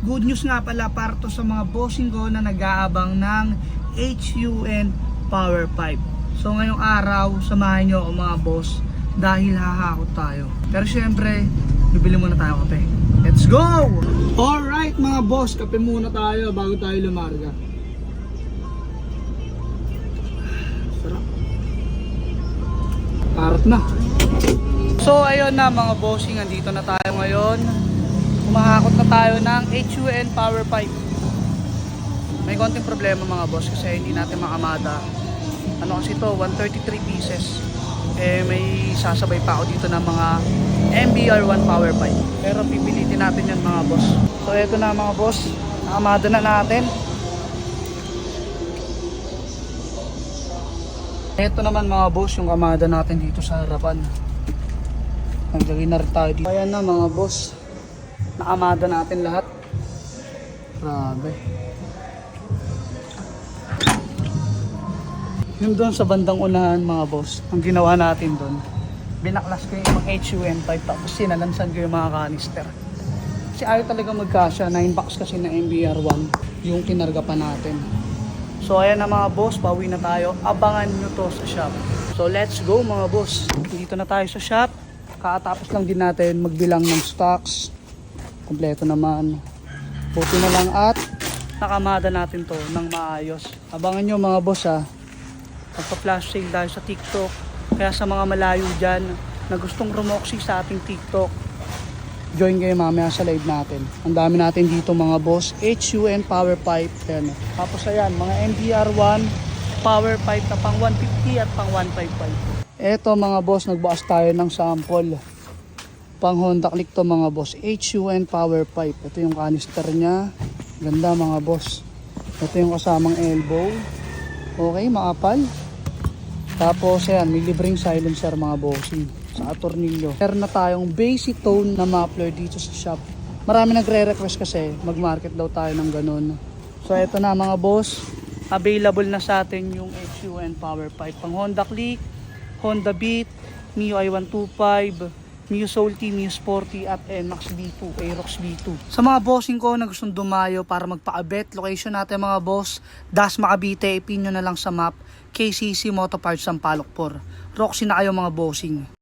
good news nga pala para to sa mga bossing ko na nag-aabang ng HUN Power Pipe. So ngayong araw, samahan nyo ako mga boss dahil hahakot tayo. Pero syempre, bibili muna tayo kape. Let's go! Alright mga boss, kape muna tayo bago tayo lumarga. Sarap. Parot na. So ayun na mga bossing, andito na tayo ngayon. Humahakot na tayo ng HUN Power Pipe. May konting problema mga boss kasi hindi natin makamada. Ano kasi ito, 133 pieces. May sasabay pa ako dito ng mga MBR1 Power Pipe. Pero pipilitin natin yan mga boss. So eto na mga boss, nakamada na natin. Eto naman mga boss, yung kamada natin dito sa harapan. Naglagay na rin tayo dito. Ayan na mga boss, nakamada natin lahat. Grabe. Yung doon sa bandang unahan mga boss, ang ginawa natin doon, binaklas ko yung mga HUN pipe tapos sinalansan ko yung mga canister. Kasi ayaw talaga magkasya, 9 box kasi na MBR1 yung kinarga pa natin. So ayan na mga boss, pauwi na tayo. Abangan nyo to sa shop. So let's go mga boss. Dito na tayo sa shop. Kakatapos lang din natin magbilang ng stocks. Kompleto naman. Buti na lang at nakamada natin to ng maayos. Abangan nyo mga boss ha. Magpa-flash sale tayo sa TikTok. Kaya sa mga malayo dyan na gustong rumoksi sa ating TikTok, join kayo mamaya sa live natin. Ang dami natin dito mga boss. HUN Power Pipe. Ayan. Tapos ayan, mga MBR1 Power Pipe na pang 150 at pang 155. Eto mga boss, nagbukas tayo ng sample. Pang Honda Click to mga boss. HUN Power Pipe. Ito yung canister niya. Ganda mga boss. Ito yung kasamang elbow. Okay, maapal. Tapos ayan, may libreng silencer mga bossing sa tornilyo. Meron na tayong basic tone na muffler dito sa shop. Marami nagre-request kasi mag-market daw tayo ng ganun. So eto na mga boss, available na sa atin yung HUN Power Pipe. Pang Honda Click, Honda Beat, Mio i125, Mio Soul T, Mio Sporty at NMAX V2, Aerox V2. Sa mga bossing ko na gustong dumayo para magpa-abet, location natin mga boss, Dasma Cavite, ipin nyo na lang sa map, KCC Moto Parts Sampaloc 4. Roxy na kayo mga bossing.